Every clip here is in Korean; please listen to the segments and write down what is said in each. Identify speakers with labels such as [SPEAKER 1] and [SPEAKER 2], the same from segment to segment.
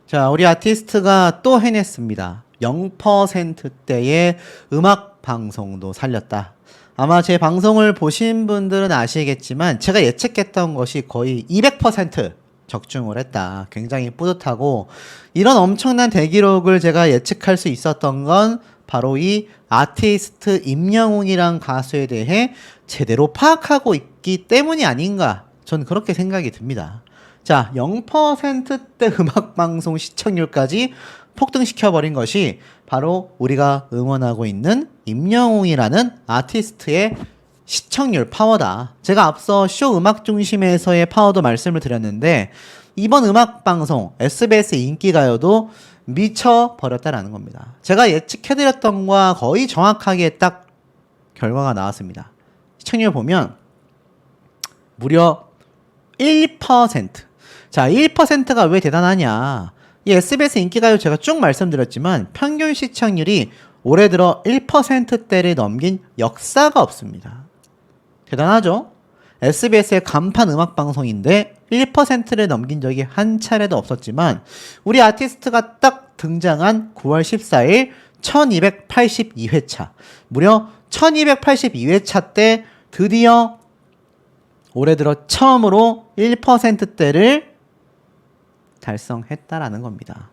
[SPEAKER 1] 자, 우리 아티스트가 또 해냈습니다. 0%대의 음악 방송도 살렸다. 아마 제 방송을 보신 분들은 아시겠지만 제가 예측했던 것이 거의 200% 적중을 했다. 굉장히 뿌듯하고 이런 엄청난 대기록을 제가 예측할 수 있었던 건 바로 이 아티스트 임영웅이란 가수에 대해 제대로 파악하고 있기 때문이 아닌가. 전 그렇게 생각이 듭니다. 자, 0%대 음악방송 시청률까지 폭등시켜버린 것이 바로 우리가 응원하고 있는 임영웅이라는 아티스트의 시청률 파워다. 제가 앞서 쇼 음악 중심에서의 파워도 말씀을 드렸는데 이번 음악방송 SBS 인기가요도 미쳐버렸다라는 겁니다. 제가 예측해드렸던 것과 거의 정확하게 딱 결과가 나왔습니다. 시청률 보면 무려 1%. 자, 1%가 왜 대단하냐. 이 SBS 인기가요 제가 쭉 말씀드렸지만 평균 시청률이 올해 들어 1%대를 넘긴 역사가 없습니다. 대단하죠? SBS의 간판 음악방송인데 1%를 넘긴 적이 한 차례도 없었지만 우리 아티스트가 딱 등장한 9월 14일 1282회차 무려 1282회차 때 드디어 올해 들어 처음으로 1%대를 달성했다라는 겁니다.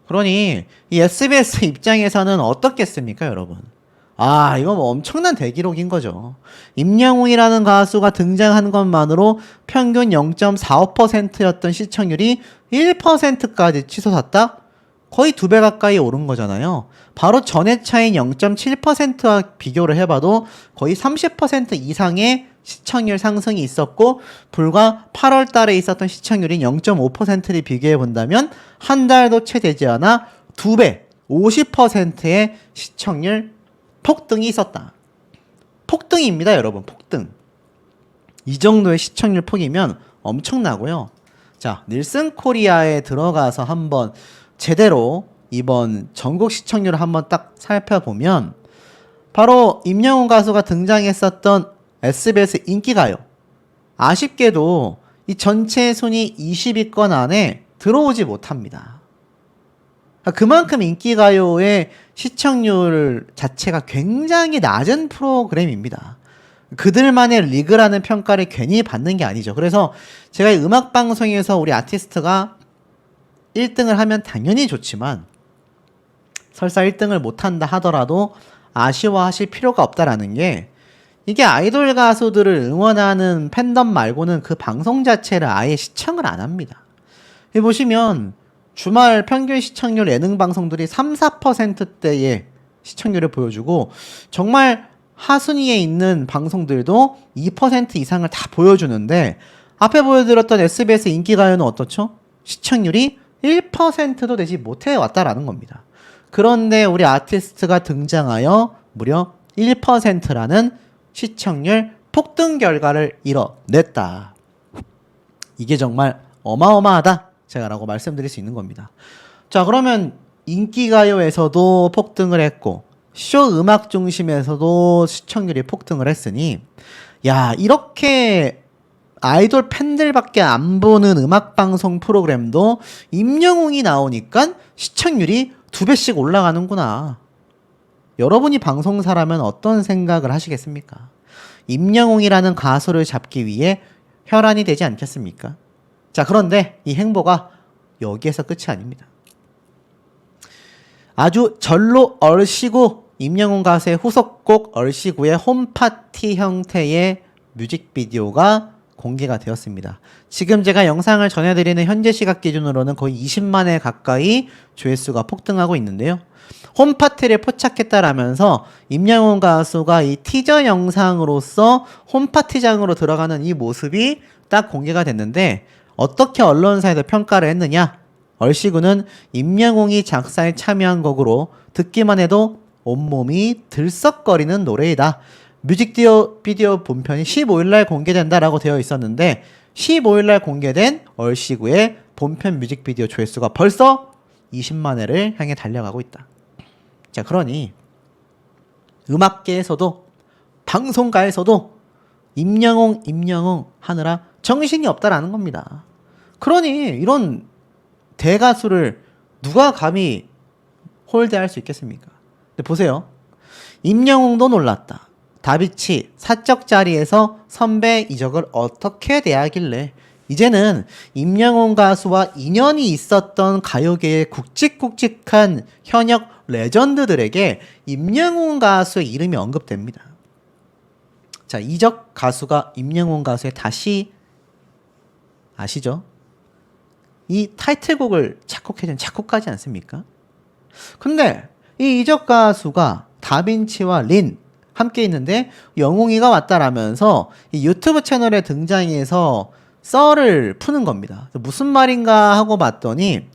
[SPEAKER 1] 그러니 이 SBS 입장에서는 어떻겠습니까, 여러분? 아, 이거 뭐 엄청난 대기록인 거죠. 임영웅이라는 가수가 등장한 것만으로 평균 0.45%였던 시청률이 1%까지 치솟았다? 거의 2배 가까이 오른 거잖아요. 바로 전회 차인 0.7%와 비교를 해봐도 거의 30% 이상의 시청률 상승이 있었고 불과 8월 달에 있었던 시청률인 0.5%를 비교해 본다면 한 달도 채 되지 않아 2배, 50%의 시청률 폭등이 있었다. 폭등입니다, 여러분. 폭등. 이 정도의 시청률 폭이면 엄청나고요. 자, 닐슨 코리아에 들어가서 한번 제대로 이번 전국 시청률을 한번 딱 살펴보면 바로 임영웅 가수가 등장했었던 SBS 인기가요. 아쉽게도 이 전체 순위 20위권 안에 들어오지 못합니다. 그만큼 인기가요의 시청률 자체가 굉장히 낮은 프로그램입니다. 그들만의 리그라는 평가를 괜히 받는 게 아니죠. 그래서 제가 음악방송에서 우리 아티스트가 1등을 하면 당연히 좋지만 설사 1등을 못한다 하더라도 아쉬워하실 필요가 없다라는 게 이게 아이돌 가수들을 응원하는 팬덤 말고는 그 방송 자체를 아예 시청을 안 합니다. 여기 보시면 주말 평균 시청률 예능 방송들이 3, 4%대의 시청률을 보여주고 정말 하순위에 있는 방송들도 2% 이상을 다 보여주는데 앞에 보여드렸던 SBS 인기가요는 어떻죠? 시청률이 1%도 되지 못해 왔다라는 겁니다. 그런데 우리 아티스트가 등장하여 무려 1%라는 시청률 폭등 결과를 이뤄냈다. 이게 정말 어마어마하다. 제가 라고 말씀드릴 수 있는 겁니다. 자, 그러면 인기가요에서도 폭등을 했고 쇼 음악 중심에서도 시청률이 폭등을 했으니 야, 이렇게 아이돌 팬들밖에 안 보는 음악방송 프로그램도 임영웅이 나오니까 시청률이 2배씩 올라가는구나. 여러분이 방송사라면 어떤 생각을 하시겠습니까? 임영웅이라는 가수를 잡기 위해 혈안이 되지 않겠습니까? 자, 그런데 이 행보가 여기에서 끝이 아닙니다. 아주 절로 얼씨구 임영웅 가수의 후속곡 얼씨구의 홈파티 형태의 뮤직비디오가 공개가 되었습니다. 지금 제가 영상을 전해드리는 현재 시각 기준으로는 거의 20만회 가까이 조회수가 폭등하고 있는데요. 홈파티를 포착했다라면서 임영웅 가수가 이 티저 영상으로서 홈파티장으로 들어가는 이 모습이 딱 공개가 됐는데 어떻게 언론사에서 평가를 했느냐? 얼씨구는 임영웅이 작사에 참여한 곡으로 듣기만 해도 온몸이 들썩거리는 노래이다. 뮤직비디오 본편이 15일날 공개된다라고 되어 있었는데 15일날 공개된 얼씨구의 본편 뮤직비디오 조회수가 벌써 20만회를 향해 달려가고 있다. 자, 그러니 음악계에서도 방송가에서도 임영웅 하느라 정신이 없다라는 겁니다. 그러니 이런 대가수를 누가 감히 홀대할 수 있겠습니까? 근데 보세요. 임영웅도 놀랐다. 다비치 사적 자리에서 선배 이적을 어떻게 대하길래 이제는 임영웅 가수와 인연이 있었던 가요계의 굵직굵직한 현역 레전드들에게 임영웅 가수의 이름이 언급됩니다. 자, 이적 가수가 임영웅 가수에 다시 아시죠? 이 타이틀곡을 작곡해준 작곡가지 않습니까? 근데 이 이적 가수가 다빈치와 린 함께 있는데 영웅이가 왔다라면서 이 유튜브 채널에 등장해서 썰을 푸는 겁니다. 무슨 말인가 하고 봤더니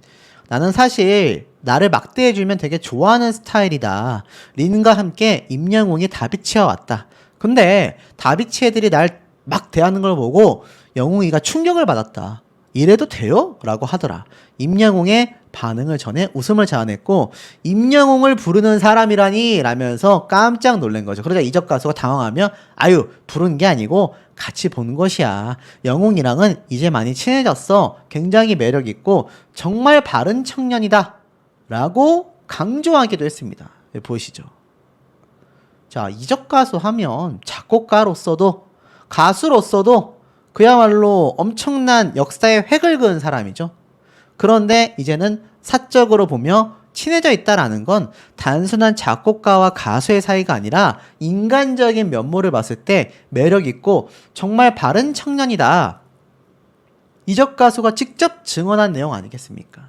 [SPEAKER 1] 나는 사실 나를 막대해주면 되게 좋아하는 스타일이다. 린과 함께 임영웅이 다비치와 왔다. 근데 다비치 애들이 날 막 대하는 걸 보고 영웅이가 충격을 받았다. 이래도 돼요? 라고 하더라. 임영웅의 반응을 전해 웃음을 자아냈고 임영웅을 부르는 사람이라니 라면서 깜짝 놀란 거죠. 그러자 이적 가수가 당황하며 아유 부른 게 아니고 같이 본 것이야. 영웅이랑은 이제 많이 친해졌어. 굉장히 매력있고 정말 바른 청년이다 라고 강조하기도 했습니다. 보이시죠? 자, 이적 가수 하면 작곡가로서도 가수로서도 그야말로 엄청난 역사의 획을 그은 사람이죠. 그런데 이제는 사적으로 보며 친해져 있다라는 건 단순한 작곡가와 가수의 사이가 아니라 인간적인 면모를 봤을 때 매력있고 정말 바른 청년이다. 이적 가수가 직접 증언한 내용 아니겠습니까?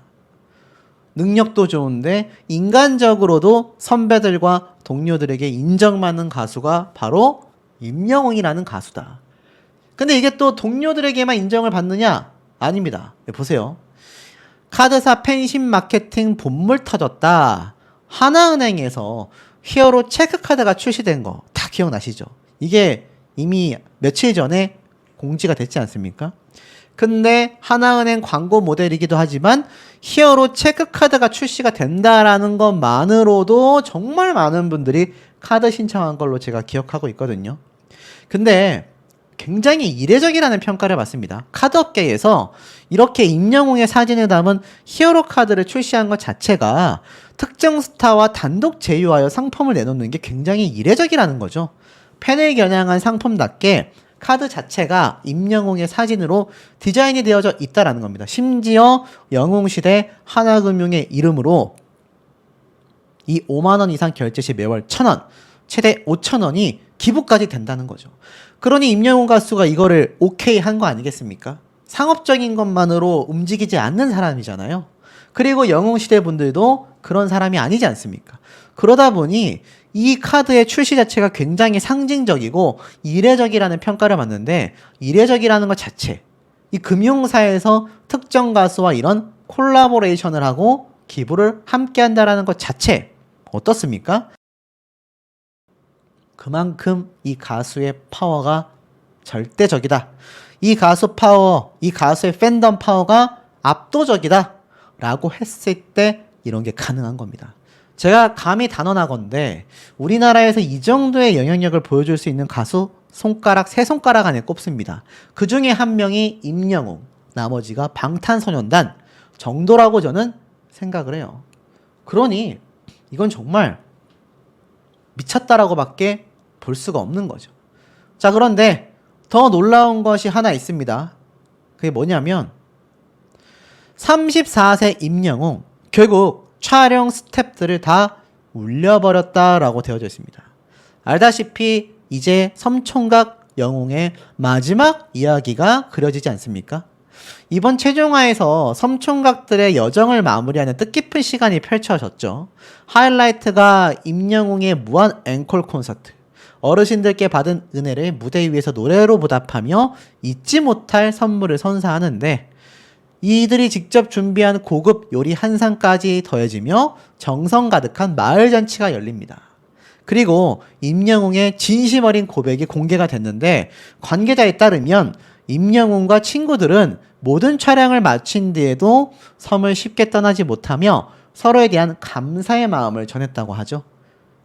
[SPEAKER 1] 능력도 좋은데 인간적으로도 선배들과 동료들에게 인정받는 가수가 바로 임영웅이라는 가수다. 근데 이게 또 동료들에게만 인정을 받느냐? 아닙니다. 보세요. 카드사 팬심 마케팅 본물 터졌다. 하나은행에서 히어로 체크카드가 출시된 거 다 기억나시죠? 이게 이미 며칠 전에 공지가 됐지 않습니까? 근데 하나은행 광고 모델이기도 하지만 히어로 체크카드가 출시가 된다라는 것만으로도 정말 많은 분들이 카드 신청한 걸로 제가 기억하고 있거든요. 근데 굉장히 이례적이라는 평가를 받습니다. 카드업계에서 이렇게 임영웅의 사진을 담은 히어로 카드를 출시한 것 자체가 특정 스타와 단독 제휴하여 상품을 내놓는 게 굉장히 이례적이라는 거죠. 팬을 겨냥한 상품답게 카드 자체가 임영웅의 사진으로 디자인이 되어져 있다라는 겁니다. 심지어 영웅시대 하나금융의 이름으로 이 5만원 이상 결제 시 매월 1,000원, 최대 5,000원이 기부까지 된다는 거죠. 그러니 임영웅 가수가 이거를 오케이 한 거 아니겠습니까? 상업적인 것만으로 움직이지 않는 사람이잖아요. 그리고 영웅시대 분들도 그런 사람이 아니지 않습니까? 그러다 보니 이 카드의 출시 자체가 굉장히 상징적이고 이례적이라는 평가를 받는데 이례적이라는 것 자체, 이 금융사에서 특정 가수와 이런 콜라보레이션을 하고 기부를 함께 한다는 것 자체 어떻습니까? 그만큼 이 가수의 파워가 절대적이다. 이 가수 파워, 이 가수의 팬덤 파워가 압도적이다 라고 했을 때 이런 게 가능한 겁니다. 제가 감히 단언하건대 우리나라에서 이 정도의 영향력을 보여줄 수 있는 가수 손가락, 세 손가락 안에 꼽습니다. 그 중에 한 명이 임영웅, 나머지가 방탄소년단 정도라고 저는 생각을 해요. 그러니 이건 정말 미쳤다라고 밖에 볼 수가 없는 거죠. 자, 그런데 더 놀라운 것이 하나 있습니다. 그게 뭐냐면 34세 임영웅 결국 촬영 스태프들을 다 울려버렸다라고 되어져 있습니다. 알다시피 이제 섬총각 영웅의 마지막 이야기가 그려지지 않습니까? 이번 최종화에서 섬총각들의 여정을 마무리하는 뜻깊은 시간이 펼쳐졌죠. 하이라이트가 임영웅의 무한 앵콜 콘서트. 어르신들께 받은 은혜를 무대 위에서 노래로 보답하며 잊지 못할 선물을 선사하는데 이들이 직접 준비한 고급 요리 한 상까지 더해지며 정성 가득한 마을 잔치가 열립니다. 그리고 임영웅의 진심 어린 고백이 공개가 됐는데 관계자에 따르면 임영웅과 친구들은 모든 촬영을 마친 뒤에도 섬을 쉽게 떠나지 못하며 서로에 대한 감사의 마음을 전했다고 하죠.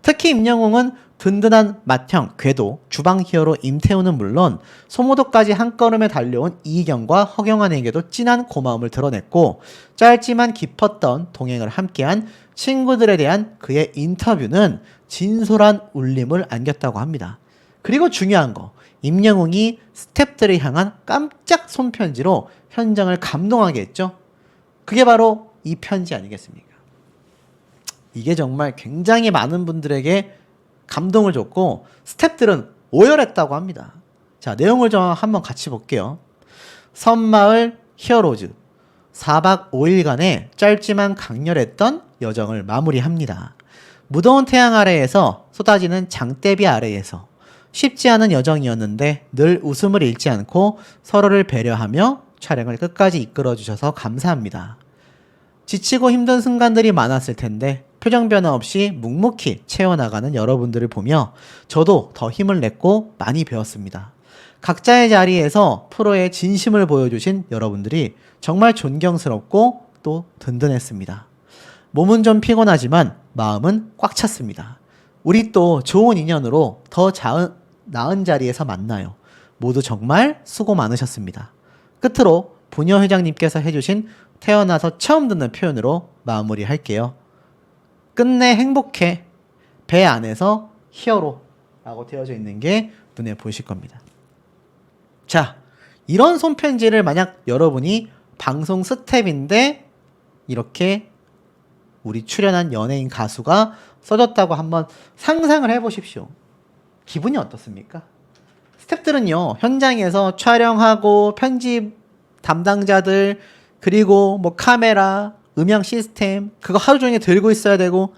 [SPEAKER 1] 특히 임영웅은 든든한 맏형, 궤도, 주방 히어로 임태훈은 물론 소모도까지 한 걸음에 달려온 이경과 허경환에게도 진한 고마움을 드러냈고 짧지만 깊었던 동행을 함께한 친구들에 대한 그의 인터뷰는 진솔한 울림을 안겼다고 합니다. 그리고 중요한 거, 임영웅이 스태프들을 향한 깜짝 손편지로 현장을 감동하게 했죠. 그게 바로 이 편지 아니겠습니까? 이게 정말 굉장히 많은 분들에게 감동을 줬고 스태프들은 오열했다고 합니다. 자, 내용을 좀 한번 같이 볼게요. 섬마을 히어로즈 4박 5일간의 짧지만 강렬했던 여정을 마무리합니다. 무더운 태양 아래에서 쏟아지는 장대비 아래에서 쉽지 않은 여정이었는데 늘 웃음을 잃지 않고 서로를 배려하며 촬영을 끝까지 이끌어주셔서 감사합니다. 지치고 힘든 순간들이 많았을 텐데 표정 변화 없이 묵묵히 채워나가는 여러분들을 보며 저도 더 힘을 냈고 많이 배웠습니다. 각자의 자리에서 프로의 진심을 보여주신 여러분들이 정말 존경스럽고 또 든든했습니다. 몸은 좀 피곤하지만 마음은 꽉 찼습니다. 우리 또 좋은 인연으로 더 나은 자리에서 만나요. 모두 정말 수고 많으셨습니다. 끝으로 부녀 회장님께서 해주신 태어나서 처음 듣는 표현으로 마무리할게요. 끝내 행복해. 배 안에서 히어로 라고 되어져 있는 게 눈에 보이실 겁니다. 자, 이런 손편지를 만약 여러분이 방송 스텝인데 이렇게 우리 출연한 연예인 가수가 써줬다고 한번 상상을 해보십시오. 기분이 어떻습니까? 스태프들은요, 현장에서 촬영하고 편집 담당자들 그리고 뭐 카메라, 음향 시스템 그거 하루 종일 들고 있어야 되고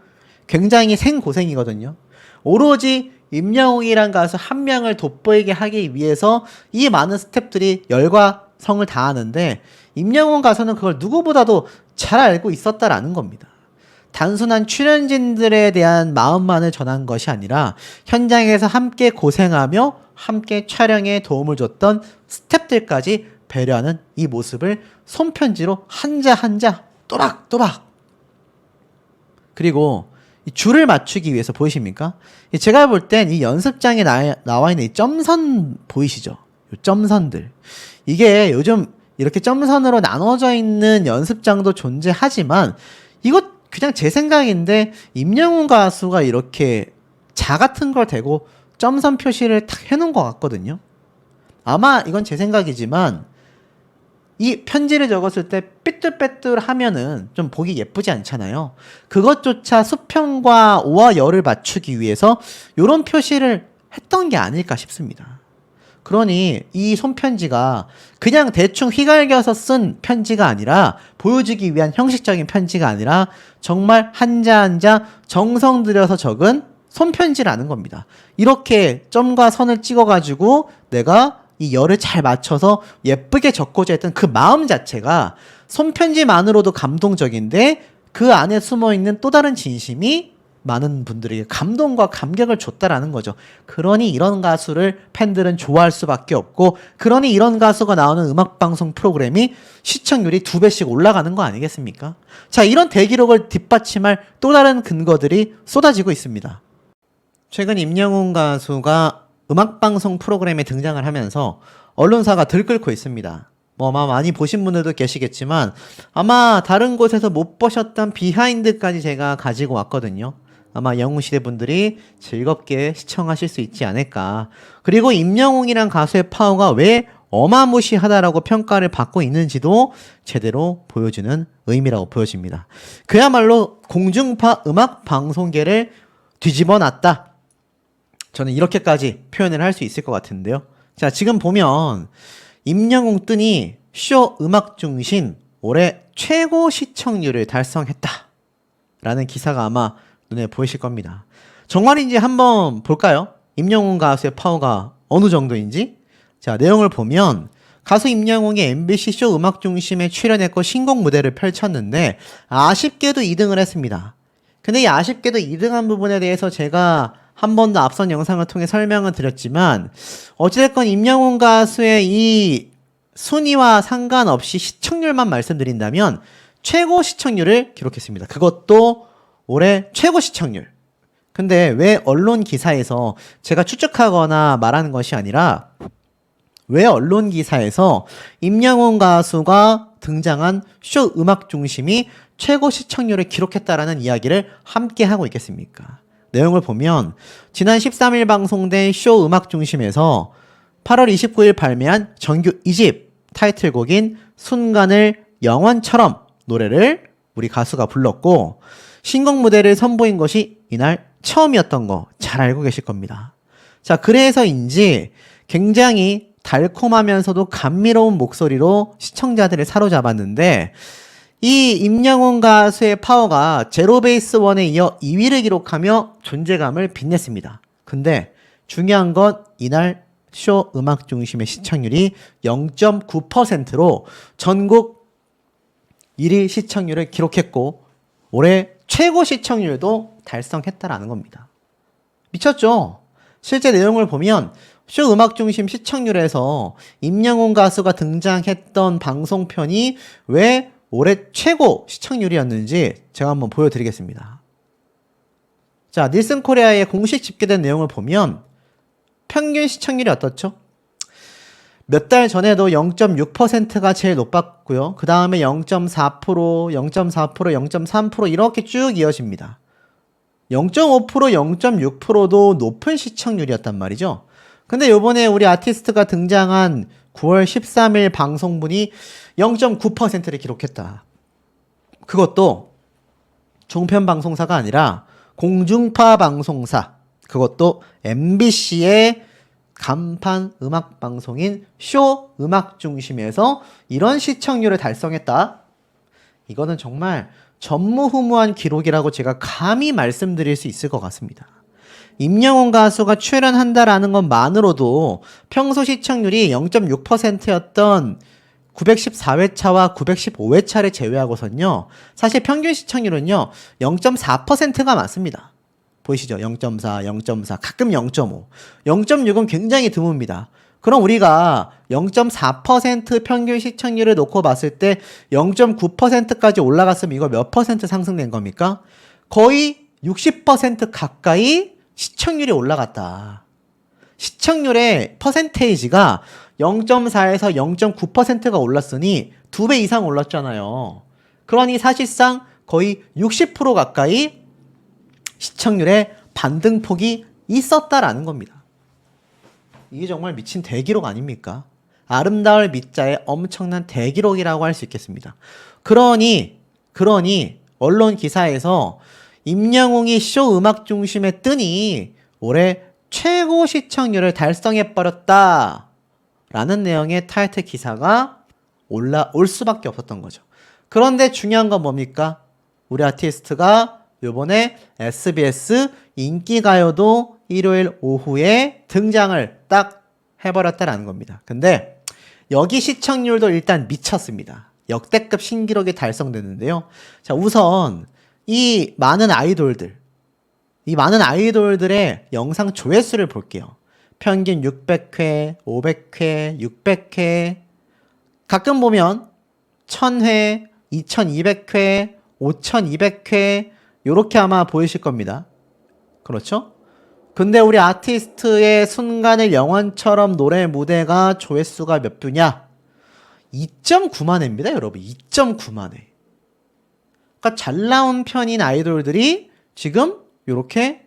[SPEAKER 1] 굉장히 생고생이거든요. 오로지 임영웅이란 가수 한 명을 돋보이게 하기 위해서 이 많은 스태프들이 열과 성을 다하는데 임영웅 가수는 그걸 누구보다도 잘 알고 있었다라는 겁니다. 단순한 출연진들에 대한 마음만을 전한 것이 아니라 현장에서 함께 고생하며 함께 촬영에 도움을 줬던 스태프들까지 배려하는 이 모습을 손편지로 한자 한자 또박또박 그리고 이 줄을 맞추기 위해서 보이십니까? 제가 볼 땐 이 연습장에 나와 있는 이 점선 보이시죠? 이 점선들 이게 요즘 이렇게 점선으로 나눠져 있는 연습장도 존재하지만 이거 그냥 제 생각인데 임영웅 가수가 이렇게 자 같은 걸 대고 점선 표시를 탁 해놓은 것 같거든요. 아마 이건 제 생각이지만 이 편지를 적었을 때 삐뚤빼뚤 하면은 좀 보기 예쁘지 않잖아요. 그것조차 수평과 오와 열을 맞추기 위해서 이런 표시를 했던 게 아닐까 싶습니다. 그러니 이 손편지가 그냥 대충 휘갈겨서 쓴 편지가 아니라 보여주기 위한 형식적인 편지가 아니라 정말 한자 한자 정성 들여서 적은 손편지라는 겁니다. 이렇게 점과 선을 찍어가지고 내가 이 열을 잘 맞춰서 예쁘게 적고자 했던 그 마음 자체가 손편지만으로도 감동적인데 그 안에 숨어있는 또 다른 진심이 많은 분들에게 감동과 감격을 줬다라는 거죠. 그러니 이런 가수를 팬들은 좋아할 수밖에 없고 그러니 이런 가수가 나오는 음악방송 프로그램이 시청률이 2배씩 올라가는 거 아니겠습니까? 자, 이런 대기록을 뒷받침할 또 다른 근거들이 쏟아지고 있습니다. 최근 임영웅 가수가 음악방송 프로그램에 등장을 하면서 언론사가 들끓고 있습니다. 뭐 아마 많이 보신 분들도 계시겠지만 아마 다른 곳에서 못 보셨던 비하인드까지 제가 가지고 왔거든요. 아마 영웅시대 분들이 즐겁게 시청하실 수 있지 않을까. 그리고 임영웅이란 가수의 파워가 왜 어마무시하다라고 평가를 받고 있는지도 제대로 보여주는 의미라고 보여집니다. 그야말로 공중파 음악방송계를 뒤집어 놨다. 저는 이렇게까지 표현을 할 수 있을 것 같은데요. 자, 지금 보면 임영웅 뜬이 쇼 음악 중심 올해 최고 시청률을 달성했다 라는 기사가 아마 눈에 보이실 겁니다. 정말인지 한번 볼까요? 임영웅 가수의 파워가 어느 정도인지. 자, 내용을 보면 가수 임영웅이 MBC 쇼 음악 중심에 출연했고 신곡 무대를 펼쳤는데 아쉽게도 2등을 했습니다. 근데 이 아쉽게도 2등한 부분에 대해서 제가 한 번 더 앞선 영상을 통해 설명을 드렸지만 어찌됐건 임영웅 가수의 이 순위와 상관없이 시청률만 말씀드린다면 최고 시청률을 기록했습니다. 그것도 올해 최고 시청률. 근데 왜 언론 기사에서 제가 추측하거나 말하는 것이 아니라 왜 언론 기사에서 임영웅 가수가 등장한 쇼 음악 중심이 최고 시청률을 기록했다라는 이야기를 함께 하고 있겠습니까? 내용을 보면 지난 13일 방송된 쇼 음악 중심에서 8월 29일 발매한 정규 2집 타이틀곡인 순간을 영원처럼 노래를 우리 가수가 불렀고 신곡 무대를 선보인 것이 이날 처음이었던 거 잘 알고 계실 겁니다. 자, 그래서인지 굉장히 달콤하면서도 감미로운 목소리로 시청자들을 사로잡았는데 이 임영웅 가수의 파워가 제로베이스 원에 이어 2위를 기록하며 존재감을 빛냈습니다. 근데 중요한 건 이날 쇼 음악 중심의 시청률이 0.9%로 전국 1위 시청률을 기록했고 올해 최고 시청률도 달성했다라는 겁니다. 미쳤죠? 실제 내용을 보면 쇼 음악 중심 시청률에서 임영웅 가수가 등장했던 방송편이 왜 올해 최고 시청률이었는지 제가 한번 보여드리겠습니다. 자, 닐슨 코리아의 공식 집계된 내용을 보면 평균 시청률이 어떻죠? 몇 달 전에도 0.6%가 제일 높았고요. 그 다음에 0.4%, 0.4%, 0.3% 이렇게 쭉 이어집니다. 0.5%, 0.6%도 높은 시청률이었단 말이죠. 근데 요번에 우리 아티스트가 등장한 9월 13일 방송분이 0.9%를 기록했다. 그것도 종편 방송사가 아니라 공중파 방송사, 그것도 MBC의 간판 음악 방송인 쇼 음악 중심에서 이런 시청률을 달성했다. 이거는 정말 전무후무한 기록이라고 제가 감히 말씀드릴 수 있을 것 같습니다. 임영웅 가수가 출연한다라는 것만으로도 평소 시청률이 0.6%였던 914회차와 915회차를 제외하고선요. 사실 평균 시청률은요. 0.4%가 맞습니다. 보이시죠? 0.4, 0.4, 가끔 0.5. 0.6은 굉장히 드뭅니다. 그럼 우리가 0.4% 평균 시청률을 놓고 봤을 때 0.9%까지 올라갔으면 이거 몇 퍼센트 상승된 겁니까? 거의 60% 가까이 시청률이 올라갔다. 시청률의 퍼센테이지가 0.4에서 0.9%가 올랐으니 2배 이상 올랐잖아요. 그러니 사실상 거의 60% 가까이 시청률의 반등폭이 있었다라는 겁니다. 이게 정말 미친 대기록 아닙니까? 아름다울 밑자의 엄청난 대기록이라고 할 수 있겠습니다. 그러니 언론 기사에서 임영웅이 쇼 음악 중심에 뜨니 올해 최고 시청률을 달성해버렸다 라는 내용의 타이틀 기사가 올라올 수밖에 없었던 거죠. 그런데 중요한 건 뭡니까? 우리 아티스트가 요번에 SBS 인기가요도 일요일 오후에 등장을 딱 해버렸다라는 겁니다. 근데 여기 시청률도 일단 미쳤습니다. 역대급 신기록이 달성됐는데요. 자, 우선 이 많은 아이돌들의 영상 조회수를 볼게요. 평균 600회, 500회, 600회, 가끔 보면 1000회, 2200회, 5200회 요렇게 아마 보이실 겁니다. 그렇죠? 근데 우리 아티스트의 순간을 영원처럼 노래 무대가 조회수가 몇 뷰냐? 2.9만 회입니다, 여러분. 2.9만 회. 그러니까 잘 나온 편인 아이돌들이 지금 요렇게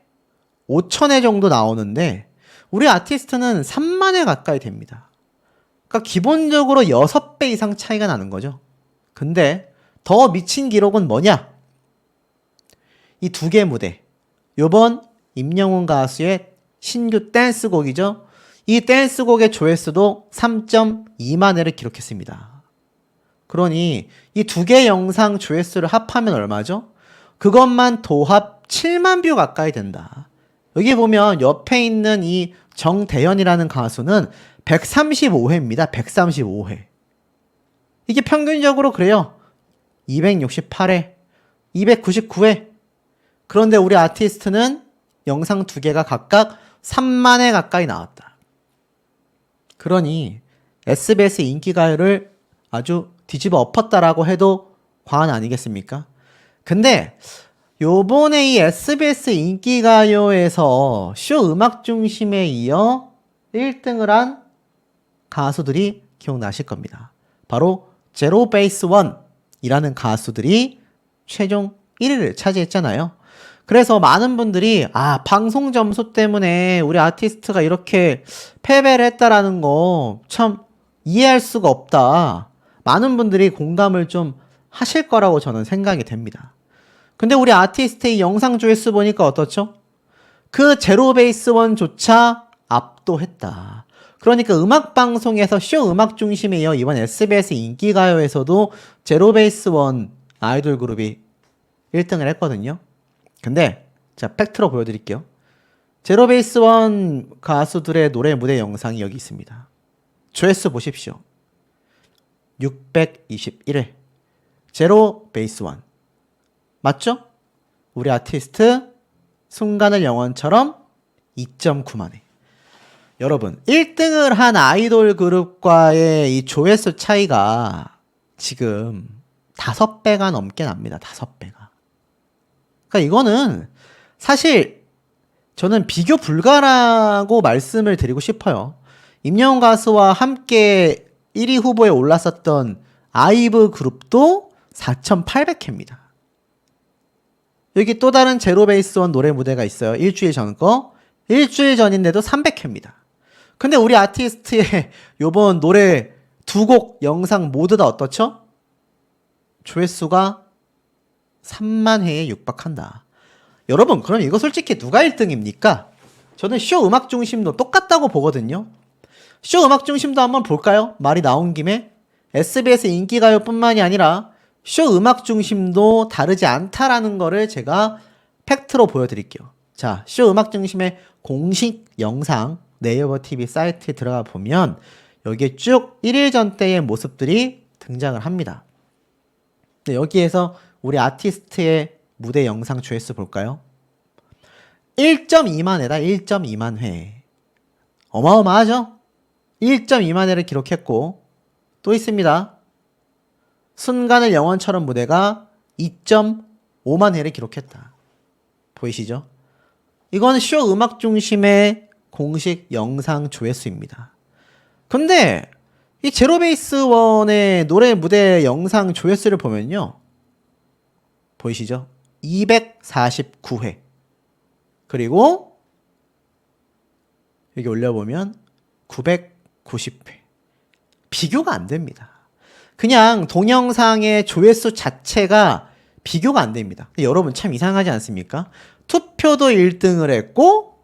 [SPEAKER 1] 5,000회 정도 나오는데 우리 아티스트는 3만 회 가까이 됩니다. 그러니까 기본적으로 6배 이상 차이가 나는 거죠. 근데 더 미친 기록은 뭐냐? 이 두 개 무대. 요번 임영웅 가수의 신규 댄스곡이죠. 이 댄스곡의 조회수도 3.2만 회를 기록했습니다. 그러니 이 두 개 영상 조회수를 합하면 얼마죠? 그것만 도합 7만 뷰 가까이 된다. 여기 보면 옆에 있는 이 정대현이라는 가수는 135회입니다. 135회. 이게 평균적으로 그래요. 268회, 299회. 그런데 우리 아티스트는 영상 두 개가 각각 3만 회 가까이 나왔다. 그러니 SBS 인기가요를 아주 뒤집어 엎었다라고 해도 과언 아니겠습니까? 근데 요번에 이 SBS 인기가요에서 쇼 음악 중심에 이어 1등을 한 가수들이 기억나실 겁니다. 바로 제로 베이스 원이라는 가수들이 최종 1위를 차지했잖아요. 그래서 많은 분들이 방송 점수 때문에 우리 아티스트가 이렇게 패배를 했다라는 거 참 이해할 수가 없다. 많은 분들이 공감을 좀 하실 거라고 저는 생각이 됩니다. 근데 우리 아티스트의 영상 조회수 보니까 어떻죠? 그 제로 베이스 원조차 압도했다. 그러니까 음악방송에서 쇼 음악 중심에 이어 이번 SBS 인기가요에서도 제로 베이스 원 아이돌 그룹이 1등을 했거든요. 근데 자, 팩트로 보여드릴게요. 제로 베이스 원 가수들의 노래 무대 영상이 여기 있습니다. 조회수 보십시오. 621회. 제로 베이스 원. 맞죠? 우리 아티스트 순간을 영원처럼 2.9만 회. 여러분, 1등을 한 아이돌 그룹과의 이 조회수 차이가 지금 5배가 넘게 납니다. 5배가. 그러니까 이거는 사실 저는 비교 불가라고 말씀을 드리고 싶어요. 임영웅 가수와 함께 1위 후보에 올랐었던 아이브 그룹도 4,800회입니다. 여기 또 다른 제로베이스 원 노래 무대가 있어요. 일주일 전 거. 일주일 전인데도 300회입니다. 근데 우리 아티스트의 요번 노래 2곡 영상 모두 다 어떻죠? 조회수가 3만 회에 육박한다. 여러분, 그럼 이거 솔직히 누가 1등입니까? 저는 쇼 음악 중심도 똑같다고 보거든요. 쇼 음악 중심도 한번 볼까요? 말이 나온 김에 SBS 인기가요 뿐만이 아니라 쇼 음악 중심도 다르지 않다라는 거를 제가 팩트로 보여드릴게요. 자, 쇼 음악 중심의 공식 영상 네이버 TV 사이트에 들어가 보면 여기에 쭉 1일 전 때의 모습들이 등장을 합니다. 여기에서 우리 아티스트의 무대 영상 조회수 볼까요? 1.2만 회다. 1.2만 회. 어마어마하죠? 1.2만 회를 기록했고 또 있습니다. 순간을 영원처럼 무대가 2.5만 회를 기록했다. 보이시죠? 이건 쇼 음악 중심의 공식 영상 조회수입니다. 근데 이 제로베이스 원의 노래 무대 영상 조회수를 보면요. 보이시죠? 249회. 그리고 여기 올려보면 990회. 비교가 안 됩니다. 그냥 동영상의 조회수 자체가 비교가 안 됩니다. 여러분 참 이상하지 않습니까? 투표도 1등을 했고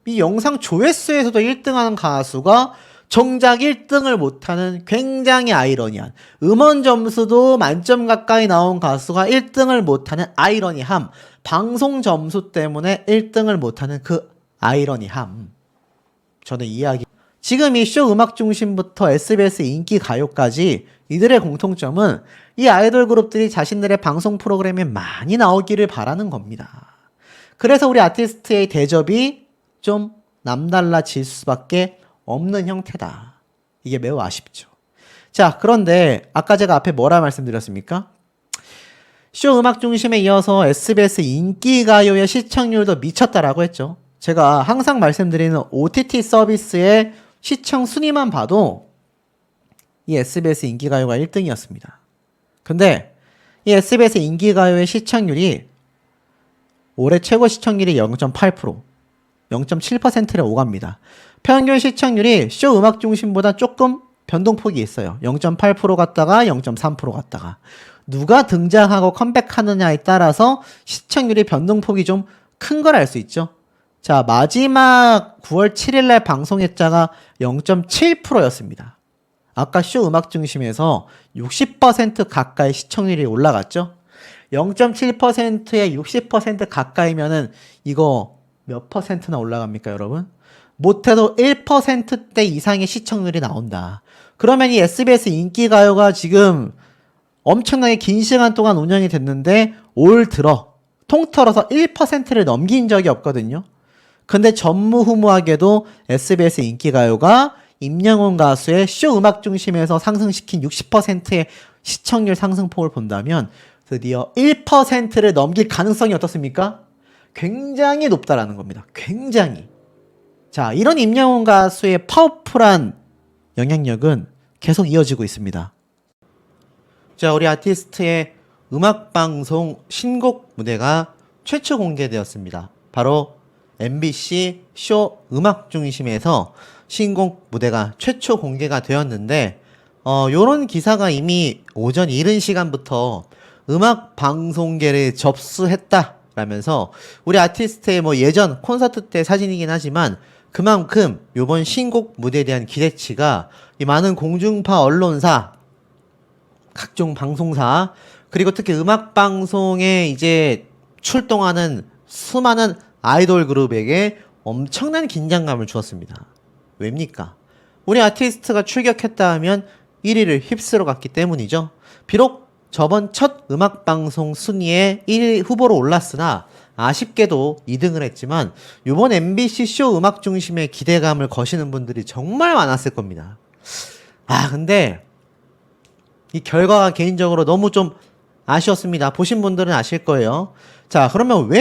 [SPEAKER 1] 이 영상 조회수에서도 1등하는 가수가 정작 1등을 못하는 굉장히 아이러니한, 음원 점수도 만점 가까이 나온 가수가 1등을 못하는 아이러니함, 방송 점수 때문에 1등을 못하는 그 아이러니함, 저는 이야기. 지금 이 쇼 음악 중심부터 SBS 인기 가요까지 이들의 공통점은 이 아이돌 그룹들이 자신들의 방송 프로그램에 많이 나오기를 바라는 겁니다. 그래서 우리 아티스트의 대접이 좀 남달라질 수밖에 없는 형태다. 이게 매우 아쉽죠. 자, 그런데 아까 제가 앞에 뭐라 말씀드렸습니까? 쇼 음악 중심에 이어서 SBS 인기가요의 시청률도 미쳤다라고 했죠. 제가 항상 말씀드리는 OTT 서비스의 시청 순위만 봐도 이 SBS 인기가요가 1등이었습니다. 근데 이 SBS 인기가요의 시청률이 올해 최고 시청률이 0.8%, 0.7%를 오갑니다. 평균 시청률이 쇼 음악 중심보다 조금 변동폭이 있어요. 0.8% 갔다가 0.3% 갔다가. 누가 등장하고 컴백하느냐에 따라서 시청률이 변동폭이 좀 큰 걸 알 수 있죠. 자, 마지막 9월 7일 날 방송했자가 0.7%였습니다. 아까 쇼 음악 중심에서 60% 가까이 시청률이 올라갔죠. 0.7%에 60% 가까이면은 이거 몇 퍼센트나 올라갑니까, 여러분? 못해도 1%대 이상의 시청률이 나온다. 그러면 이 SBS 인기가요가 지금 엄청나게 긴 시간 동안 운영이 됐는데 올 들어 통틀어서 1%를 넘긴 적이 없거든요. 근데 전무후무하게도 SBS 인기가요가 임영웅 가수의 쇼 음악 중심에서 상승시킨 60%의 시청률 상승폭을 본다면 드디어 1%를 넘길 가능성이 어떻습니까? 굉장히 높다라는 겁니다. 굉장히. 자, 이런 임영웅 가수의 파워풀한 영향력은 계속 이어지고 있습니다. 자, 우리 아티스트의 음악방송 신곡 무대가 최초 공개되었습니다. 바로 MBC 쇼 음악중심에서 신곡 무대가 최초 공개가 되었는데 요런 기사가 이미 오전 이른 시간부터 음악방송계를 접수했다라면서 우리 아티스트의 뭐 예전 콘서트 때 사진이긴 하지만 그만큼 요번 신곡 무대에 대한 기대치가 이 많은 공중파 언론사, 각종 방송사, 그리고 특히 음악방송에 이제 출동하는 수많은 아이돌 그룹에게 엄청난 긴장감을 주었습니다. 왜입니까? 우리 아티스트가 출격했다 하면 1위를 휩쓸어 갔기 때문이죠. 비록 저번 첫 음악방송 순위에 1위 후보로 올랐으나 아쉽게도 2등을 했지만 이번 MBC 쇼 음악 중심의 기대감을 거시는 분들이 정말 많았을 겁니다. 근데 이 결과가 개인적으로 너무 좀 아쉬웠습니다. 보신 분들은 아실 거예요. 자, 그러면 왜